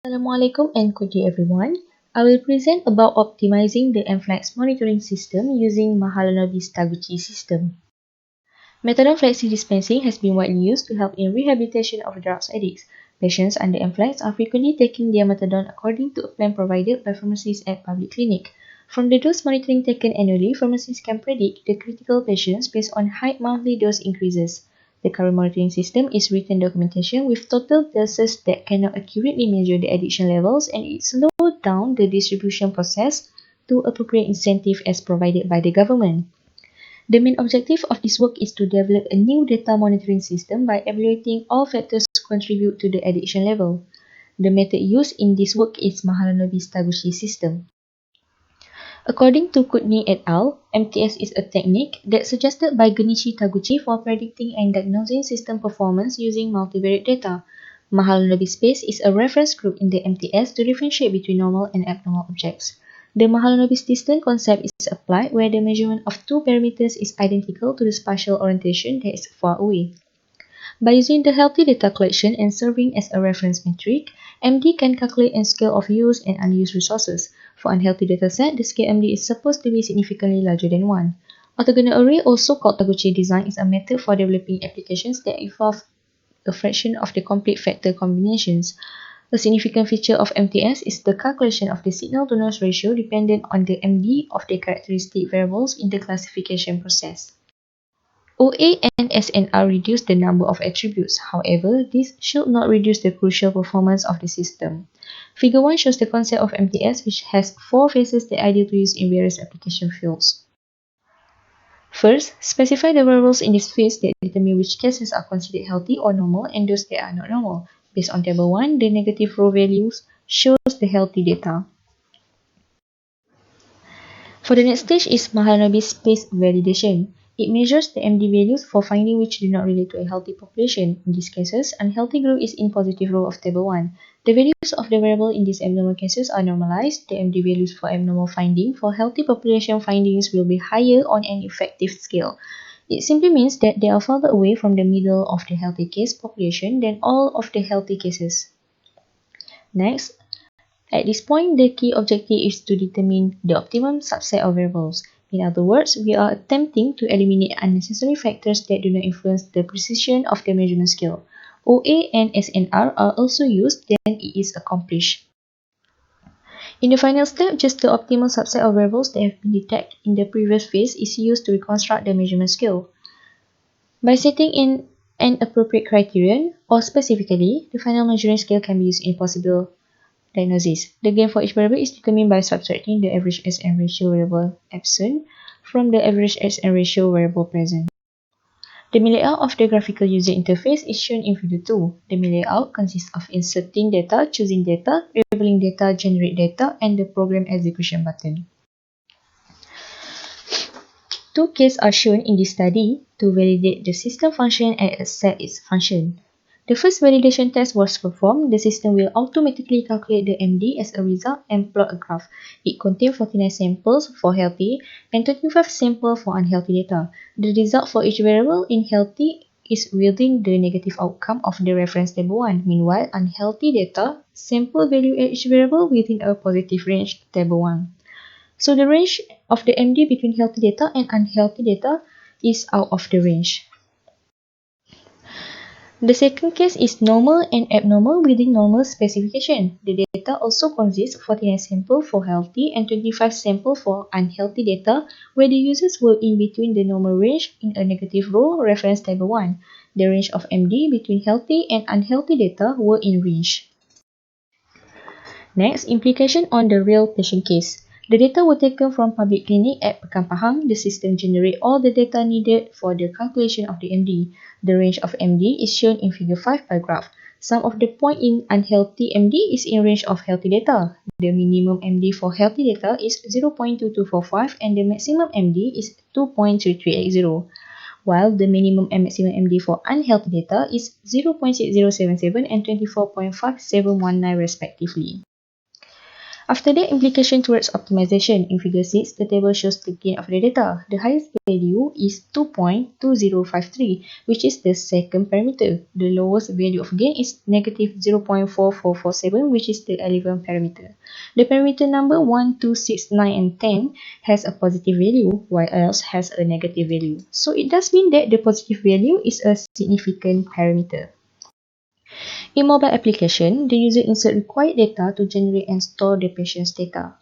Assalamualaikum and good day everyone. I will present about optimizing the MFlex monitoring system using Mahalanobis-Taguchi system. Methadone flexi dispensing has been widely used to help in rehabilitation of drugs addicts. Patients under MFlex are frequently taking their methadone according to a plan provided by pharmacists at public clinic. From the dose monitoring taken annually, pharmacists can predict the critical patients based on high monthly dose increases. The current monitoring system is written documentation with total doses that cannot accurately measure the addiction levels, and it slows down the distribution process to appropriate incentive as provided by the government. The main objective of this work is to develop a new data monitoring system by evaluating all factors contribute to the addiction level. The method used in this work is Mahalanobis-Taguchi system. According to Kutni et al., MTS is a technique that's suggested by Taguchi for predicting and diagnosing system performance using multivariate data. Mahalanobis space is a reference group in the MTS to differentiate between normal and abnormal objects. The Mahalanobis distance concept is applied where the measurement of two parameters is identical to the spatial orientation that is far away. By using the healthy data collection and serving as a reference metric, MD can calculate and scale of used and unused resources. For unhealthy dataset, the scale MD is supposed to be significantly larger than 1. Orthogonal array, also called Taguchi design, is a method for developing applications that involve a fraction of the complete factor combinations. A significant feature of MTS is the calculation of the signal-to-noise ratio dependent on the MD of the characteristic variables in the classification process. OA and SNR reduce the number of attributes. However, this should not reduce the crucial performance of the system. Figure 1 shows the concept of MTS, which has 4 phases that are ideal to use in various application fields. First, specify the variables in this phase that determine which cases are considered healthy or normal and those that are not normal. Based on table 1, the negative row values shows the healthy data. For the next stage is Mahalanobis space validation. It measures the MD values for finding which do not relate to a healthy population. In these cases, unhealthy group is in positive row of table 1. The values of the variable in these abnormal cases are normalized. The MD values for abnormal finding for healthy population findings will be higher on an effective scale. It simply means that they are farther away from the middle of the healthy case population than all of the healthy cases. Next, at this point, the key objective is to determine the optimum subset of variables. In other words, we are attempting to eliminate unnecessary factors that do not influence the precision of the measurement scale. OA and SNR are also used, then it is accomplished. In the final step, just the optimal subset of variables that have been detected in the previous phase is used to reconstruct the measurement scale. By setting in an appropriate criterion, or specifically, the final measuring scale can be used in possible diagnosis. The gain for each variable is determined by subtracting the average SN ratio variable absent from the average SN ratio variable present. The main layout of the graphical user interface is shown in figure 2. The main layout consists of inserting data, choosing data, labeling data, generate data, and the program execution button. Two cases are shown in this study to validate the system function and accept its function. The first validation test was performed. The system will automatically calculate the MD as a result and plot a graph. It contains 49 samples for healthy and 25 samples for unhealthy data. The result for each variable in healthy is within the negative outcome of the reference table 1. Meanwhile, unhealthy data sample value at each variable within a positive range table 1. So the range of the MD between healthy data and unhealthy data is out of the range. The second case is normal and abnormal within normal specification. The data also consists of 49 samples for healthy and 25 samples for unhealthy data, where the users were in between the normal range in a negative row, reference table 1. The range of MD between healthy and unhealthy data were in range. Next, implication on the real patient case. The data were taken from public clinic at Pekan Pahang. The system generates all the data needed for the calculation of the MD. The range of MD is shown in figure 5 by graph. Sum of the point in unhealthy MD is in range of healthy data. The minimum MD for healthy data is 0.2245 and the maximum MD is 2.3380, while the minimum and maximum MD for unhealthy data is 0.6077 and 24.5719 respectively. After that, implication towards optimization. In figure 6, the table shows the gain of the data. The highest value is 2.2053, which is the second parameter. The lowest value of gain is negative 0.4447, which is the 11th parameter. The parameter number 1, 2, 6, 9, and 10 has a positive value, while else has a negative value. So it does mean that the positive value is a significant parameter. In mobile application, the user insert required data to generate and store the patient's data.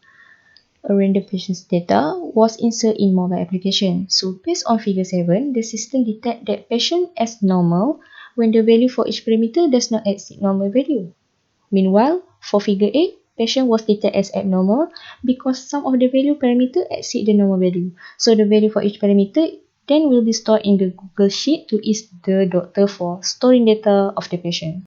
A random patient's data was inserted in mobile application. So based on figure 7, the system detects that patient as normal when the value for each parameter does not exceed normal value. Meanwhile, for figure 8, patient was detected as abnormal because some of the value parameter exceed the normal value. So the value for each parameter then will be stored in the Google Sheet to ease the doctor for storing data of the patient.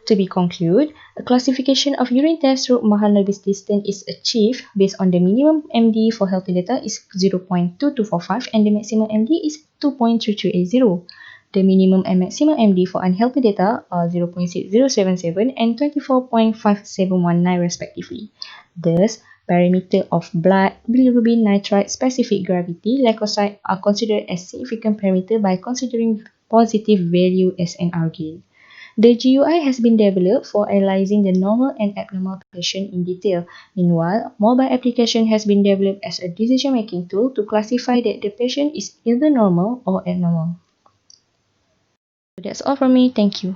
To be concluded, a classification of urine test through Mahalanobis distance is achieved based on the minimum MD for healthy data is 0.2245 and the maximum MD is 2.3380. The minimum and maximum MD for unhealthy data are 0.6077 and 24.5719 respectively. Thus, parameter of blood, bilirubin, nitrite, specific gravity, leukocyte are considered as significant parameter by considering positive value as an argument. The GUI has been developed for analyzing the normal and abnormal patient in detail. Meanwhile, mobile application has been developed as a decision-making tool to classify that the patient is either normal or abnormal. That's all from me. Thank you.